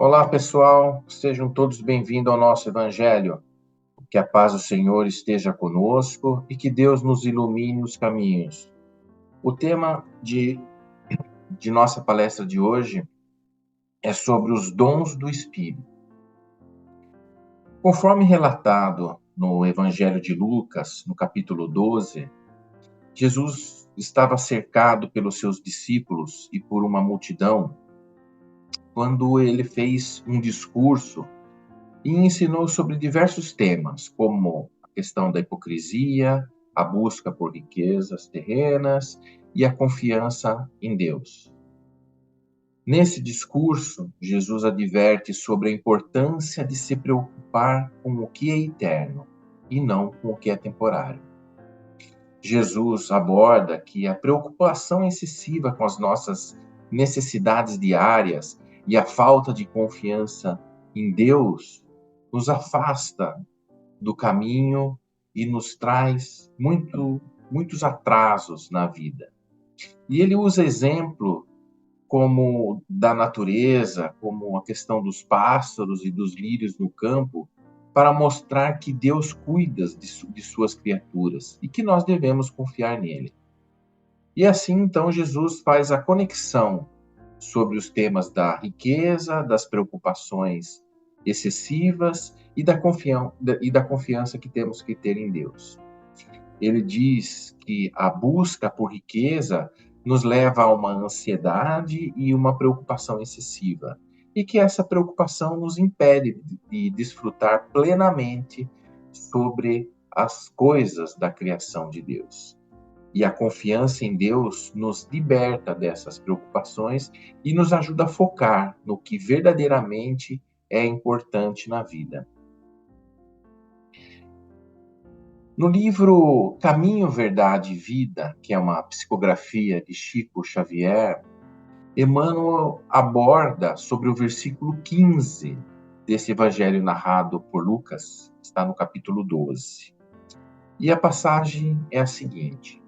Olá, pessoal, sejam todos bem-vindos ao nosso Evangelho. Que a paz do Senhor esteja conosco e que Deus nos ilumine os caminhos. O tema de nossa palestra de hoje é sobre os dons do Espírito. Conforme relatado no Evangelho de Lucas, no capítulo 12, Jesus estava cercado pelos seus discípulos e por uma multidão quando ele fez um discurso e ensinou sobre diversos temas, como a questão da hipocrisia, a busca por riquezas terrenas e a confiança em Deus. Nesse discurso, Jesus adverte sobre a importância de se preocupar com o que é eterno e não com o que é temporário. Jesus aborda que a preocupação excessiva com as nossas necessidades diárias e a falta de confiança em Deus nos afasta do caminho e nos traz muitos atrasos na vida. E ele usa exemplo como da natureza, como a questão dos pássaros e dos lírios no campo, para mostrar que Deus cuida de suas criaturas e que nós devemos confiar nele. E assim, então, Jesus faz a conexão sobre os temas da riqueza, das preocupações excessivas e da confiança que temos que ter em Deus. Ele diz que a busca por riqueza nos leva a uma ansiedade e uma preocupação excessiva, e que essa preocupação nos impede de desfrutar plenamente sobre as coisas da criação de Deus. E a confiança em Deus nos liberta dessas preocupações e nos ajuda a focar no que verdadeiramente é importante na vida. No livro Caminho, Verdade e Vida, que é uma psicografia de Chico Xavier, Emmanuel aborda sobre o versículo 15 desse evangelho narrado por Lucas, está no capítulo 12. E a passagem é a seguinte: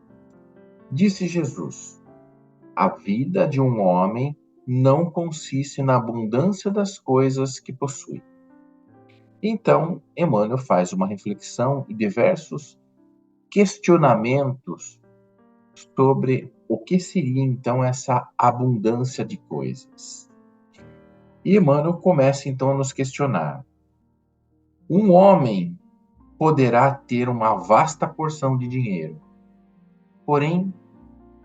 Disse Jesus: a vida de um homem não consiste na abundância das coisas que possui. Então, Emmanuel faz uma reflexão e diversos questionamentos sobre o que seria então essa abundância de coisas. E Emmanuel começa então a nos questionar. Um homem poderá ter uma vasta porção de dinheiro, porém,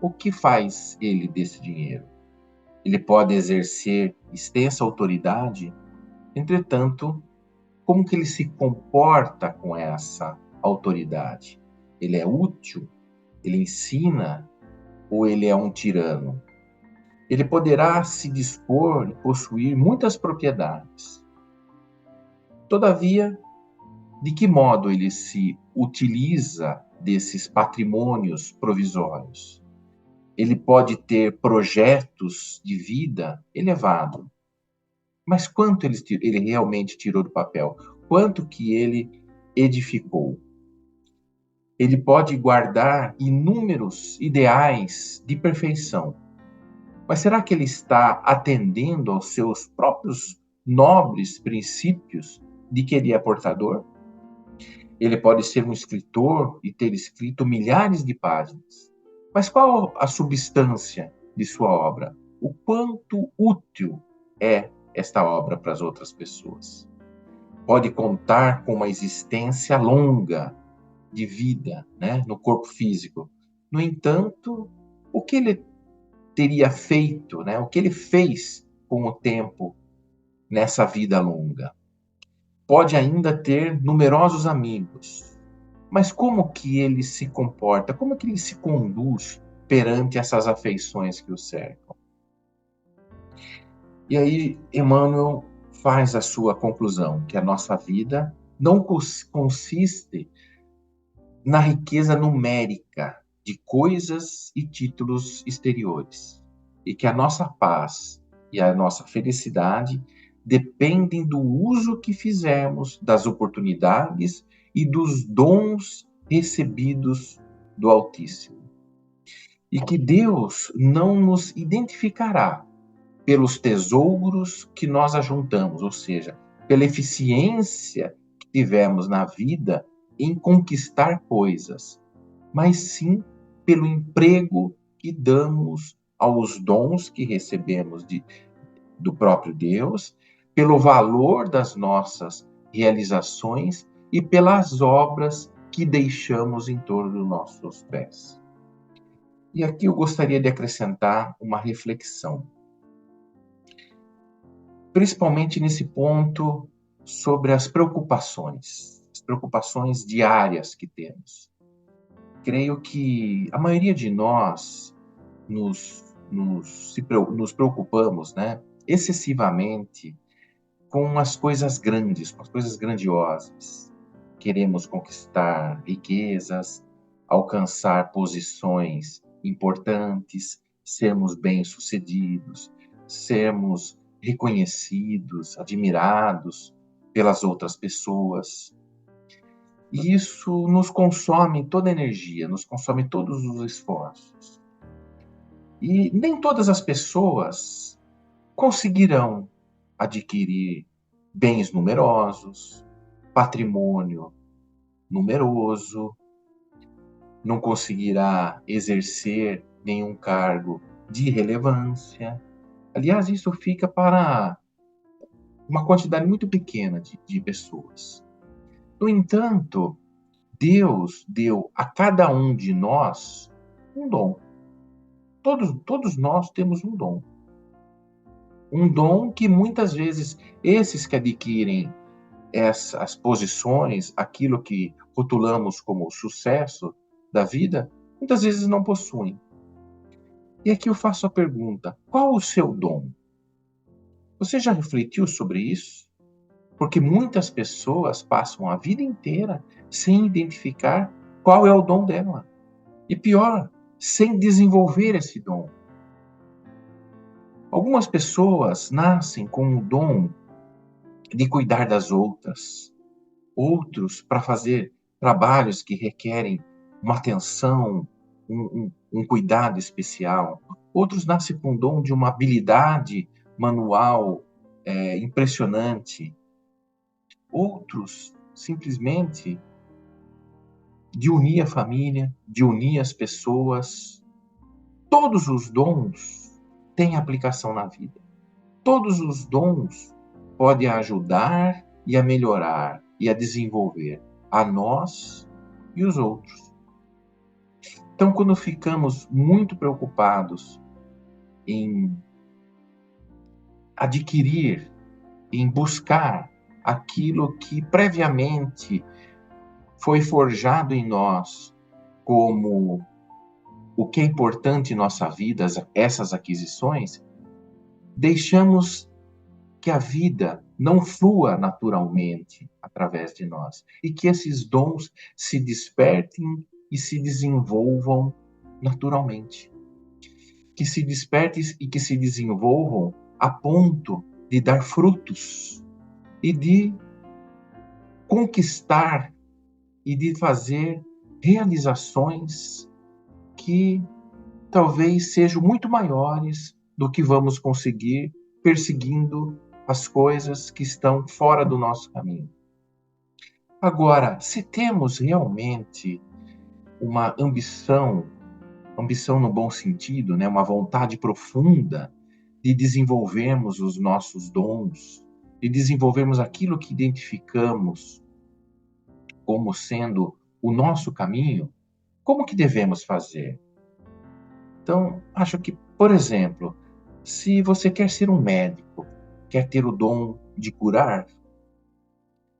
o que faz ele desse dinheiro? Ele pode exercer extensa autoridade, entretanto, como que ele se comporta com essa autoridade? Ele é útil? Ele ensina? Ou ele é um tirano? Ele poderá se dispor e possuir muitas propriedades. Todavia, de que modo ele se utiliza desses patrimônios provisórios? Ele pode ter projetos de vida elevado, mas quanto ele realmente tirou do papel? Quanto que ele edificou? Ele pode guardar inúmeros ideais de perfeição, mas será que ele está atendendo aos seus próprios nobres princípios de que ele é portador? Ele pode ser um escritor e ter escrito milhares de páginas, mas qual a substância de sua obra? O quanto útil é esta obra para as outras pessoas? Pode contar com uma existência longa de vida, né, no corpo físico. No entanto, o que ele teria feito, né, o que ele fez com o tempo nessa vida longa? Pode ainda ter numerosos amigos, mas como que ele se comporta? Como que ele se conduz perante essas afeições que o cercam? E aí, Emmanuel faz a sua conclusão, que a nossa vida não consiste na riqueza numérica de coisas e títulos exteriores, e que a nossa paz e a nossa felicidade dependem do uso que fizermos das oportunidades e dos dons recebidos do Altíssimo. E que Deus não nos identificará pelos tesouros que nós ajuntamos, ou seja, pela eficiência que tivemos na vida em conquistar coisas, mas sim pelo emprego que damos aos dons que recebemos do próprio Deus, pelo valor das nossas realizações e pelas obras que deixamos em torno dos nossos pés. E aqui eu gostaria de acrescentar uma reflexão, principalmente nesse ponto sobre as preocupações diárias que temos. Creio que a maioria de nós nos preocupamos, né, excessivamente com as coisas grandes, com as coisas grandiosas. Queremos conquistar riquezas, alcançar posições importantes, sermos bem-sucedidos, sermos reconhecidos, admirados pelas outras pessoas. E isso nos consome toda a energia, nos consome todos os esforços. E nem todas as pessoas conseguirão adquirir bens numerosos, patrimônio numeroso, não conseguirá exercer nenhum cargo de relevância. Aliás, isso fica para uma quantidade muito pequena de pessoas. No entanto, Deus deu a cada um de nós um dom. Todos nós temos um dom. Um dom que muitas vezes esses que adquirem essas posições, aquilo que rotulamos como sucesso da vida, muitas vezes não possuem. E aqui eu faço a pergunta: qual o seu dom? Você já refletiu sobre isso? Porque muitas pessoas passam a vida inteira sem identificar qual é o dom dela. E pior, sem desenvolver esse dom. Algumas pessoas nascem com o dom de cuidar das outras, outros para fazer trabalhos que requerem uma atenção, um cuidado especial. Outros nascem com o dom de uma habilidade manual impressionante. Outros, simplesmente, de unir a família, de unir as pessoas. Todos os dons têm aplicação na vida. Todos os dons podem ajudar e a melhorar e a desenvolver a nós e os outros. Então, quando ficamos muito preocupados em adquirir, em buscar aquilo que previamente foi forjado em nós como o que é importante em nossa vida, essas aquisições, deixamos que a vida não flua naturalmente através de nós e que esses dons se despertem e se desenvolvam naturalmente. Que se despertem e que se desenvolvam a ponto de dar frutos e de conquistar e de fazer realizações que talvez sejam muito maiores do que vamos conseguir perseguindo as coisas que estão fora do nosso caminho. Agora, se temos realmente uma ambição no bom sentido, né, uma vontade profunda de desenvolvermos os nossos dons, de desenvolvermos aquilo que identificamos como sendo o nosso caminho, como que devemos fazer? Então, acho que, por exemplo, se você quer ser um médico, quer ter o dom de curar,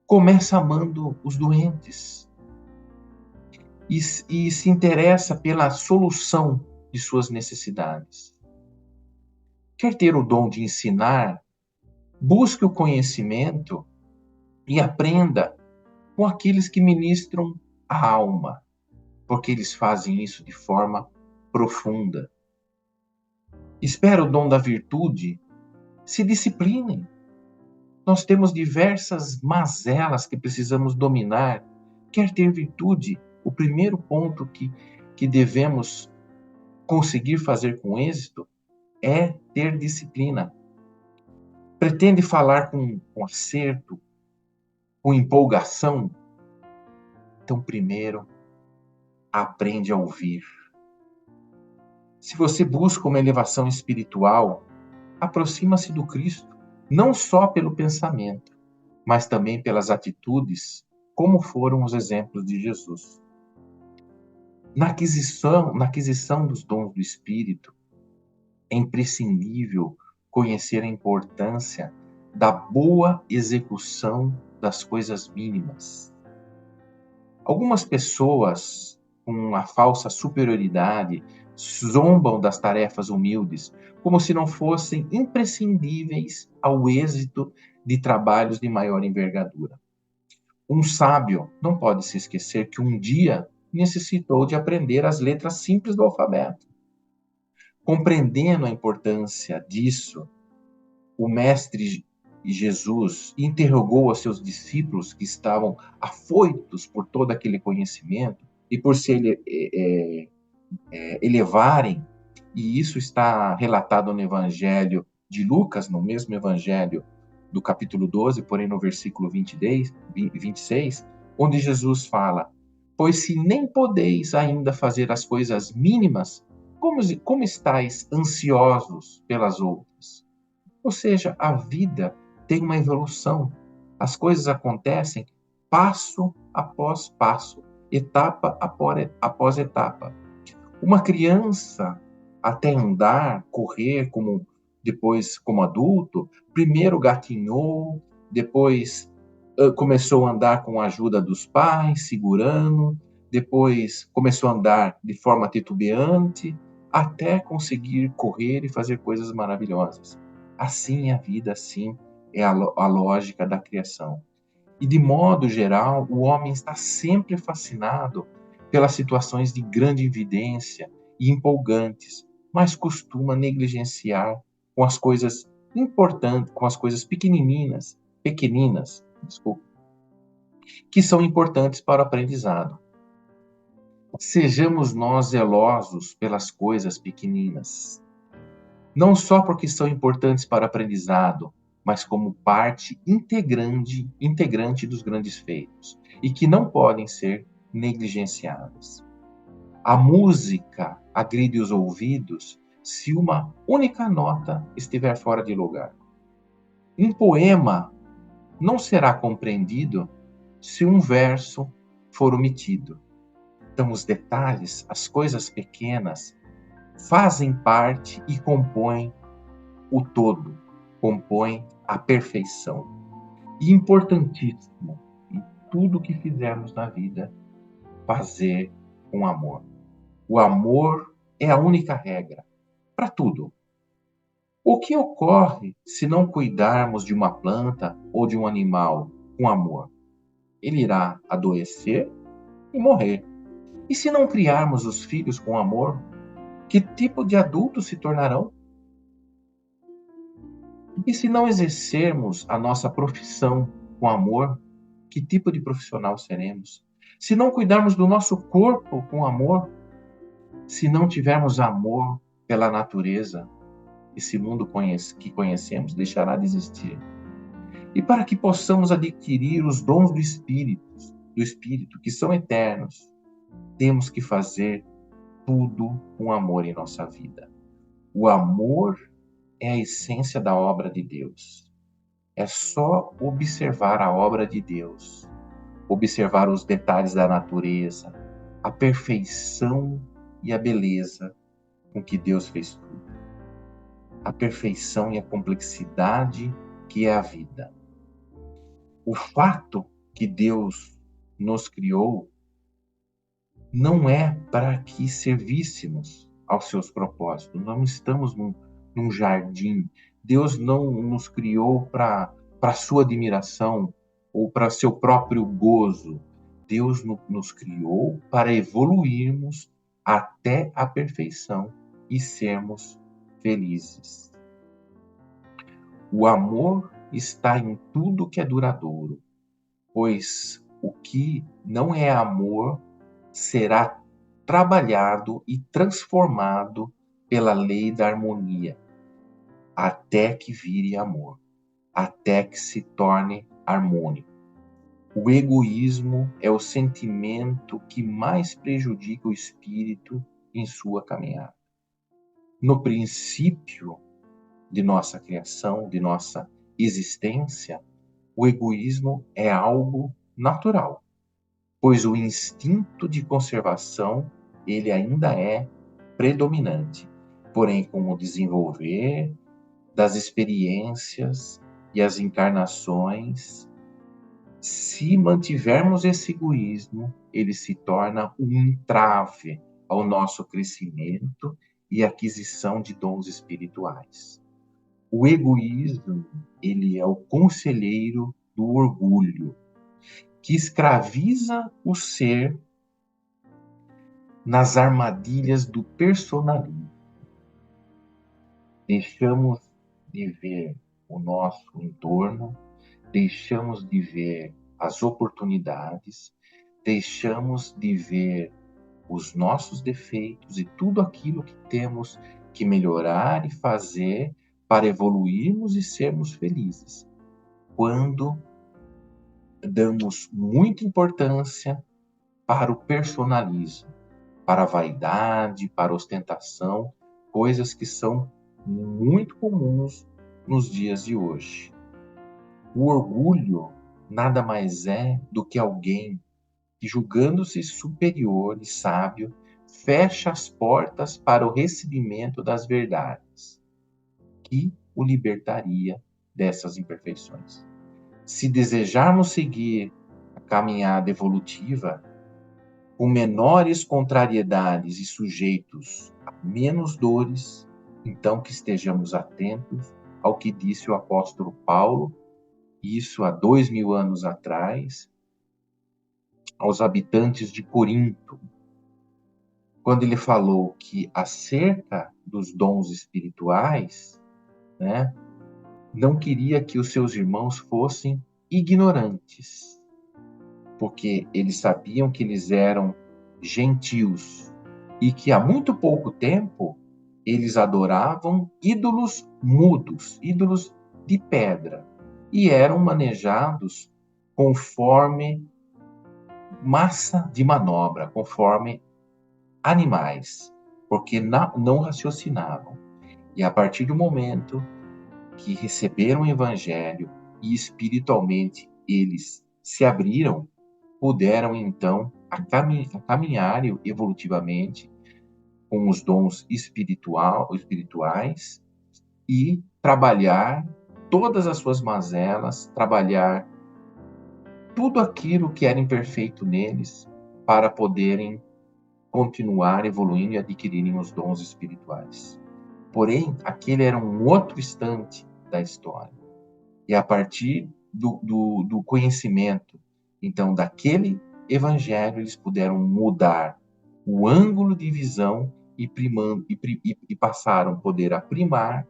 começa amando os doentes e se interessa pela solução de suas necessidades. Quer ter o dom de ensinar, busque o conhecimento e aprenda com aqueles que ministram a alma, porque eles fazem isso de forma profunda. Espera o dom da virtude, se disciplinem. Nós temos diversas mazelas que precisamos dominar. Quer ter virtude? O primeiro ponto que devemos conseguir fazer com êxito é ter disciplina. Pretende falar com acerto, com empolgação? Então, primeiro, aprende a ouvir. Se você busca uma elevação espiritual, aproxima-se do Cristo, não só pelo pensamento, mas também pelas atitudes, como foram os exemplos de Jesus. Na aquisição dos dons do Espírito, é imprescindível conhecer a importância da boa execução das coisas mínimas. Algumas pessoas, com a falsa superioridade, zombam das tarefas humildes, como se não fossem imprescindíveis ao êxito de trabalhos de maior envergadura. Um sábio não pode se esquecer que um dia necessitou de aprender as letras simples do alfabeto. Compreendendo a importância disso, o mestre Jesus interrogou os seus discípulos que estavam afoitos por todo aquele conhecimento e por se elevarem, e isso está relatado no Evangelho de Lucas, no mesmo Evangelho do capítulo 12, porém no versículo 26, onde Jesus fala: pois se nem podeis ainda fazer as coisas mínimas, como estáis ansiosos pelas outras? Ou seja, a vida tem uma evolução. As coisas acontecem passo após passo, etapa após etapa. Uma criança, até andar, correr, depois como adulto, primeiro gatinhou, depois começou a andar com a ajuda dos pais, segurando, depois começou a andar de forma titubeante, até conseguir correr e fazer coisas maravilhosas. Assim é a vida, assim é a lógica da criação. E, de modo geral, o homem está sempre fascinado pelas situações de grande evidência e empolgantes, mas costuma negligenciar com as coisas importantes, com as coisas pequeninas, desculpa, que são importantes para o aprendizado. Sejamos nós zelosos pelas coisas pequeninas, não só porque são importantes para o aprendizado, mas como parte integrante dos grandes feitos, e que não podem ser negligenciadas. A música agride os ouvidos se uma única nota estiver fora de lugar. Um poema não será compreendido se um verso for omitido. Então, os detalhes, as coisas pequenas, fazem parte e compõem o todo, compõem a perfeição. E importantíssimo, em tudo que fizermos na vida, fazer com amor. O amor é a única regra para tudo. O que ocorre se não cuidarmos de uma planta ou de um animal com amor? Ele irá adoecer e morrer. E se não criarmos os filhos com amor, que tipo de adultos se tornarão? E se não exercermos a nossa profissão com amor, que tipo de profissional seremos? Se não cuidarmos do nosso corpo com amor, se não tivermos amor pela natureza, esse mundo que conhecemos deixará de existir. E para que possamos adquirir os dons do Espírito, que são eternos, temos que fazer tudo com amor em nossa vida. O amor é a essência da obra de Deus. É só observar a obra de Deus, observar os detalhes da natureza, a perfeição e a beleza com que Deus fez tudo. A perfeição e a complexidade que é a vida. O fato que Deus nos criou não é para que servíssemos aos seus propósitos. Nós não estamos num jardim. Deus não nos criou para sua admiração ou para seu próprio gozo. Deus nos criou para evoluirmos até a perfeição e sermos felizes. O amor está em tudo que é duradouro, pois o que não é amor será trabalhado e transformado pela lei da harmonia. até que vire amor, até que se torne harmônico. O egoísmo é o sentimento que mais prejudica o espírito em sua caminhada. No princípio de nossa criação, de nossa existência, o egoísmo é algo natural, pois o instinto de conservação, ele ainda é predominante. Porém, com o desenvolver das experiências e as encarnações, se mantivermos esse egoísmo, ele se torna um entrave ao nosso crescimento e aquisição de dons espirituais. O egoísmo, ele é o conselheiro do orgulho, que escraviza o ser nas armadilhas do personalismo. Deixamos de ver o nosso entorno, deixamos de ver as oportunidades, deixamos de ver os nossos defeitos e tudo aquilo que temos que melhorar e fazer para evoluirmos e sermos felizes. Quando damos muita importância para o personalismo, para a vaidade, para a ostentação, coisas que são muito comuns nos dias de hoje. O orgulho nada mais é do que alguém que, julgando-se superior e sábio, fecha as portas para o recebimento das verdades, que o libertaria dessas imperfeições. Se desejarmos seguir a caminhada evolutiva, com menores contrariedades e sujeitos a menos dores, então que estejamos atentos ao que disse o apóstolo Paulo, isso há 2000 anos atrás, aos habitantes de Corinto, quando ele falou que acerca dos dons espirituais, né, não queria que os seus irmãos fossem ignorantes, porque eles sabiam que eles eram gentios e que há muito pouco tempo eles adoravam ídolos mudos, ídolos de pedra, e eram manejados conforme massa de manobra, conforme animais, porque não raciocinavam. E a partir do momento que receberam o evangelho e espiritualmente eles se abriram, puderam então caminhar evolutivamente com os dons espirituais e trabalhar todas as suas mazelas, trabalhar tudo aquilo que era imperfeito neles para poderem continuar evoluindo e adquirirem os dons espirituais. Porém, aquele era um outro instante da história. E a partir do conhecimento, então, daquele evangelho, eles puderam mudar o ângulo de visão e passaram a poder primar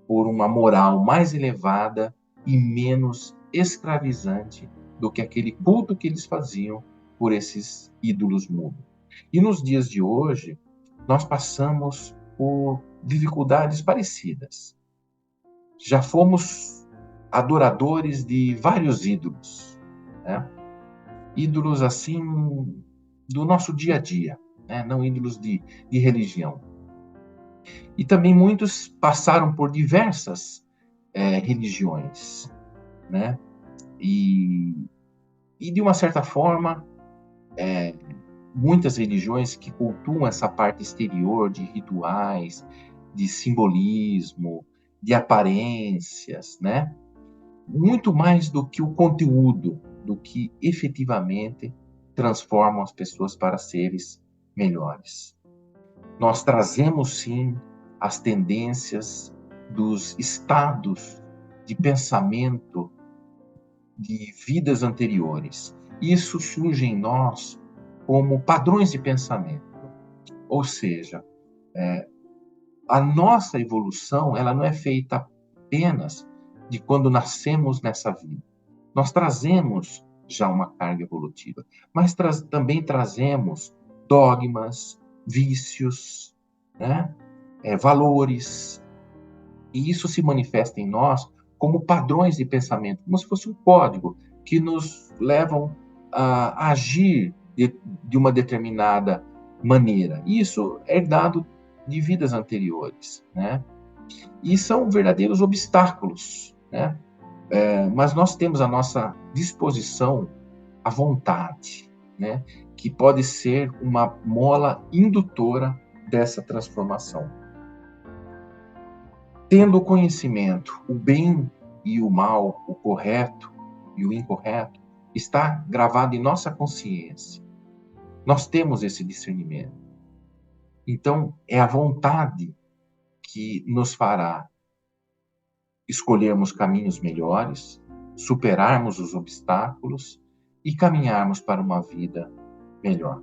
por uma moral mais elevada e menos escravizante do que aquele culto que eles faziam por esses ídolos mudos. E nos dias de hoje, nós passamos por dificuldades parecidas. Já fomos adoradores de vários ídolos, né? Ídolos assim do nosso dia a dia, né? Não ídolos de religião. E também muitos passaram por diversas religiões, né? E de uma certa forma, muitas religiões que cultuam essa parte exterior de rituais, de simbolismo, de aparências, né? Muito mais do que o conteúdo, do que efetivamente transformam as pessoas para seres melhores. Nós trazemos, sim, as tendências dos estados de pensamento de vidas anteriores. Isso surge em nós como padrões de pensamento. Ou seja, a nossa evolução ela não é feita apenas de quando nascemos nessa vida. Nós trazemos já uma carga evolutiva, mas também trazemos dogmas, vícios, né? Valores, E isso se manifesta em nós como padrões de pensamento, como se fosse um código que nos levam a agir de uma determinada maneira. Isso é herdado de vidas anteriores, né? E são verdadeiros obstáculos, né? Mas nós temos à nossa disposição a vontade, né? Que pode ser uma mola indutora dessa transformação. Tendo o conhecimento, o bem e o mal, o correto e o incorreto, está gravado em nossa consciência. Nós temos esse discernimento. Então, é a vontade que nos fará escolhermos caminhos melhores, superarmos os obstáculos e caminharmos para uma vida melhor.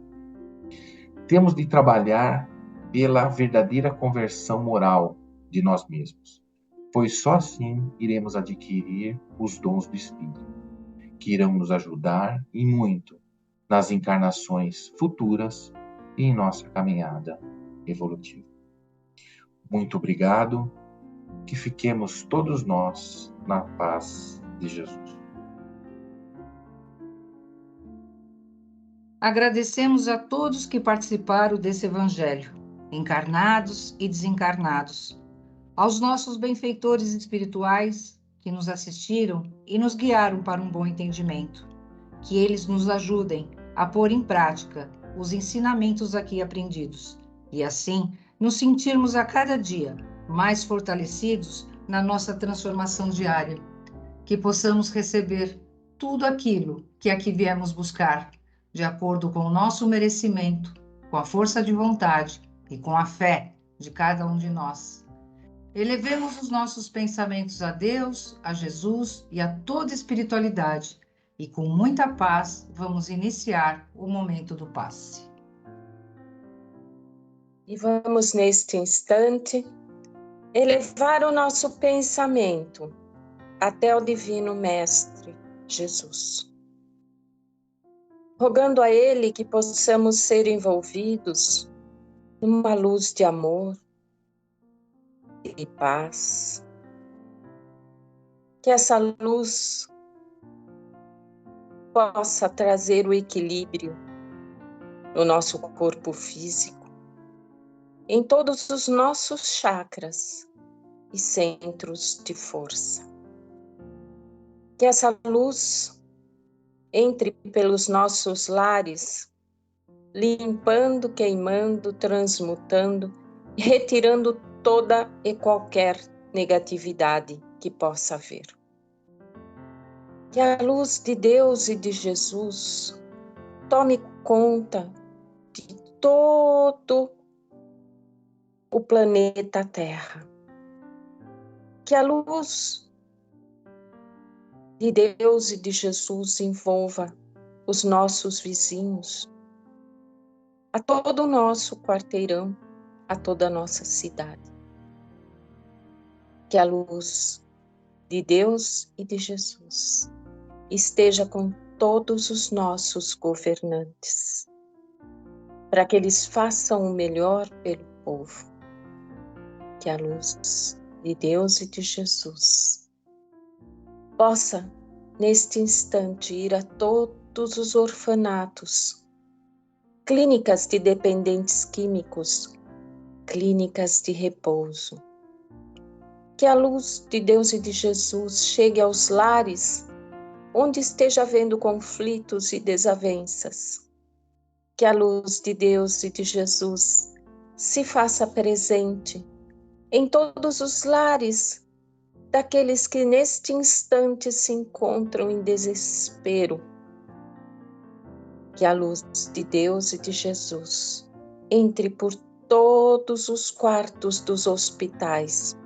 Temos de trabalhar pela verdadeira conversão moral de nós mesmos, pois só assim iremos adquirir os dons do Espírito, que irão nos ajudar e muito nas encarnações futuras e em nossa caminhada evolutiva. Muito obrigado, que fiquemos todos nós na paz de Jesus. Agradecemos a todos que participaram desse Evangelho, encarnados e desencarnados, aos nossos benfeitores espirituais que nos assistiram e nos guiaram para um bom entendimento. Que eles nos ajudem a pôr em prática os ensinamentos aqui aprendidos e, assim, nos sentirmos a cada dia mais fortalecidos na nossa transformação diária. Que possamos receber tudo aquilo que aqui viemos buscar, de acordo com o nosso merecimento, com a força de vontade e com a fé de cada um de nós. Elevemos os nossos pensamentos a Deus, a Jesus e a toda a espiritualidade, e com muita paz vamos iniciar o momento do passe. E vamos, neste instante, elevar o nosso pensamento até o Divino Mestre Jesus, rogando a Ele que possamos ser envolvidos numa luz de amor e paz, que essa luz possa trazer o equilíbrio no nosso corpo físico, em todos os nossos chakras e centros de força. Que essa luz entre pelos nossos lares, limpando, queimando, transmutando, retirando toda e qualquer negatividade que possa haver. Que a luz de Deus e de Jesus tome conta de todo o planeta Terra. Que a luz de Deus e de Jesus envolva os nossos vizinhos, a todo o nosso quarteirão, a toda a nossa cidade. Que a luz de Deus e de Jesus esteja com todos os nossos governantes, para que eles façam o melhor pelo povo. Que a luz de Deus e de Jesus possa, neste instante, ir a todos os orfanatos, clínicas de dependentes químicos, clínicas de repouso. Que a luz de Deus e de Jesus chegue aos lares onde esteja havendo conflitos e desavenças. Que a luz de Deus e de Jesus se faça presente em todos os lares daqueles que neste instante se encontram em desespero. Que a luz de Deus e de Jesus entre por todos os quartos dos hospitais,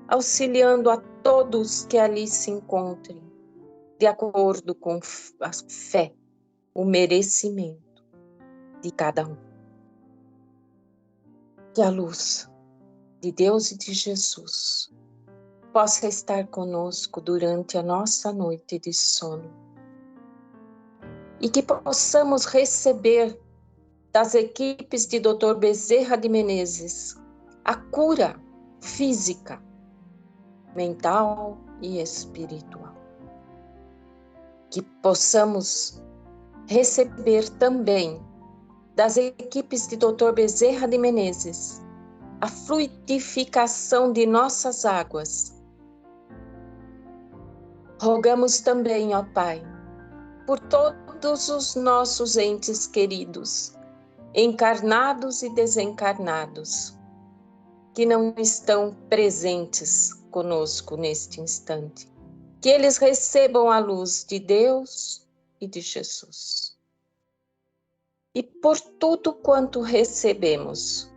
auxiliando a todos que ali se encontrem, de acordo com a fé, o merecimento de cada um. Que a luz de Deus e de Jesus possa estar conosco durante a nossa noite de sono e que possamos receber das equipes de Dr. Bezerra de Menezes a cura física, mental e espiritual. Que possamos receber também das equipes de Dr. Bezerra de Menezes a fluidificação de nossas águas. Rogamos também, ó Pai, por todos os nossos entes queridos, encarnados e desencarnados, que não estão presentes conosco neste instante, que eles recebam a luz de Deus e de Jesus. E por tudo quanto recebemos,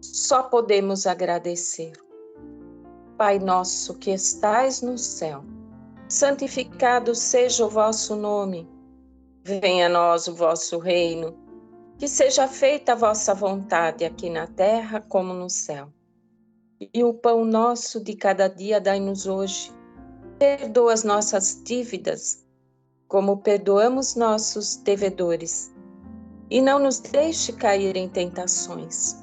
só podemos agradecer. Pai nosso que estais no céu, santificado seja o vosso nome. Venha a nós o vosso reino. Que seja feita a vossa vontade aqui na terra como no céu. E o pão nosso de cada dia dai-nos hoje. Perdoa as nossas dívidas, como perdoamos nossos devedores. E não nos deixe cair em tentações,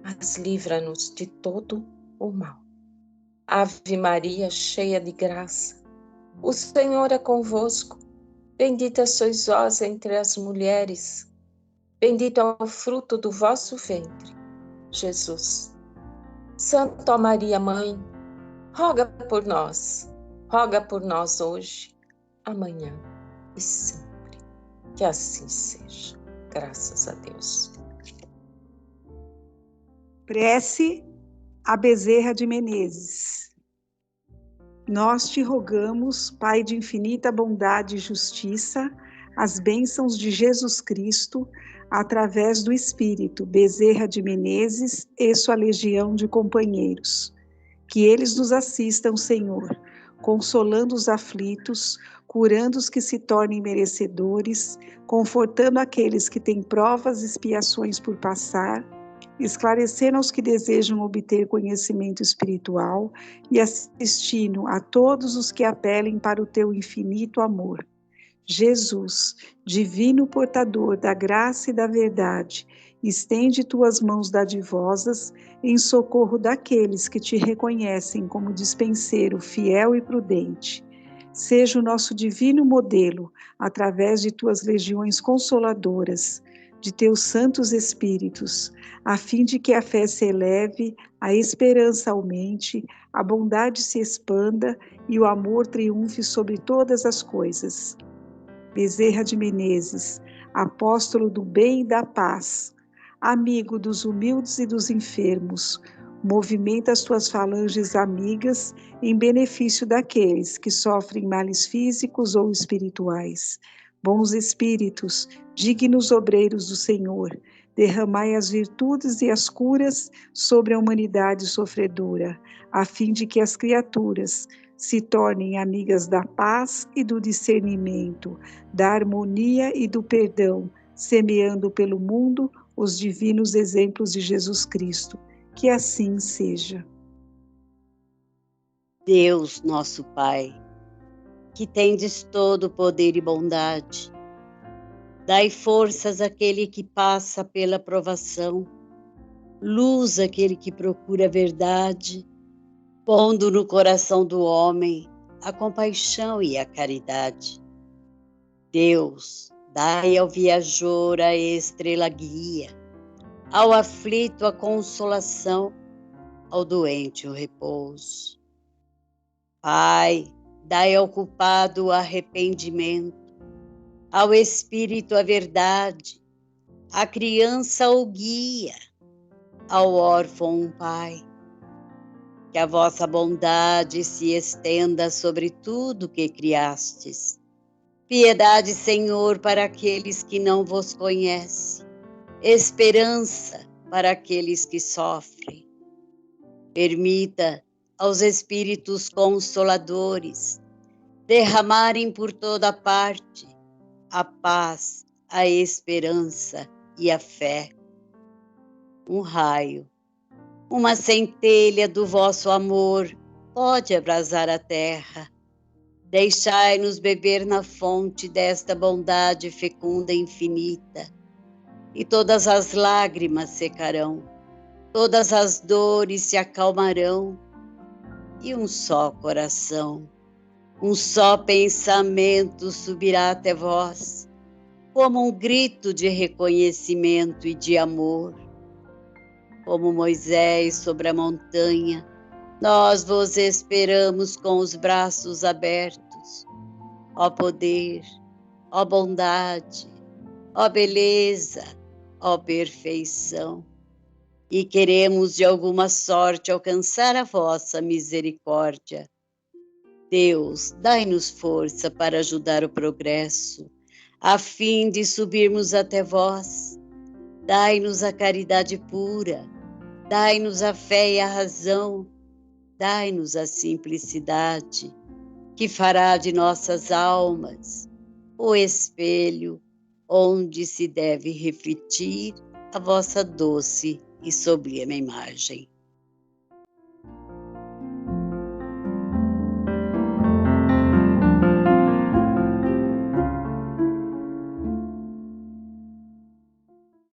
mas livra-nos de todo o mal. Ave Maria, cheia de graça, o Senhor é convosco. Bendita sois vós entre as mulheres. Bendito é o fruto do vosso ventre, Jesus. Santa Maria, Mãe, roga por nós hoje, amanhã e sempre. Que assim seja. Graças a Deus. Prece a Bezerra de Menezes. Nós te rogamos, Pai de infinita bondade e justiça, as bênçãos de Jesus Cristo, através do Espírito Bezerra de Menezes e sua legião de companheiros. Que eles nos assistam, Senhor, consolando os aflitos, curando os que se tornem merecedores, confortando aqueles que têm provas e expiações por passar, esclarecendo aos que desejam obter conhecimento espiritual e assistindo a todos os que apelem para o teu infinito amor. Jesus, divino portador da graça e da verdade, estende tuas mãos dadivosas em socorro daqueles que te reconhecem como dispenseiro fiel e prudente. Seja o nosso divino modelo, através de tuas legiões consoladoras, de teus santos espíritos, a fim de que a fé se eleve, a esperança aumente, a bondade se expanda e o amor triunfe sobre todas as coisas. Bezerra de Menezes, apóstolo do bem e da paz, amigo dos humildes e dos enfermos, movimenta as tuas falanges amigas em benefício daqueles que sofrem males físicos ou espirituais. Bons espíritos, dignos obreiros do Senhor, derramai as virtudes e as curas sobre a humanidade sofredora, a fim de que as criaturas se tornem amigas da paz e do discernimento, da harmonia e do perdão, semeando pelo mundo os divinos exemplos de Jesus Cristo. Que assim seja. Deus, nosso Pai, que tendes todo poder e bondade, dai forças àquele que passa pela provação, luz àquele que procura a verdade, pondo no coração do homem a compaixão e a caridade. Deus, dai ao viajor a estrela guia, ao aflito a consolação, ao doente o repouso. Pai, dai ao culpado o arrependimento, ao espírito a verdade, à criança o guia, ao órfão um pai. Que a vossa bondade se estenda sobre tudo que criastes. Piedade, Senhor, para aqueles que não vos conhecem. Esperança para aqueles que sofrem. Permita aos espíritos consoladores derramarem por toda parte a paz, a esperança e a fé. Um raio, uma centelha do vosso amor pode abrasar a terra. Deixai-nos beber na fonte desta bondade fecunda e infinita, e todas as lágrimas secarão, todas as dores se acalmarão, e um só coração. Um só pensamento subirá até vós, como um grito de reconhecimento e de amor. Como Moisés sobre a montanha, nós vos esperamos com os braços abertos. Ó poder, ó bondade, ó beleza, ó perfeição. E queremos de alguma sorte alcançar a vossa misericórdia. Deus, dai-nos força para ajudar o progresso, a fim de subirmos até vós. Dai-nos a caridade pura, dai-nos a fé e a razão, dai-nos a simplicidade, que fará de nossas almas o espelho onde se deve refletir a vossa doce e sublime imagem.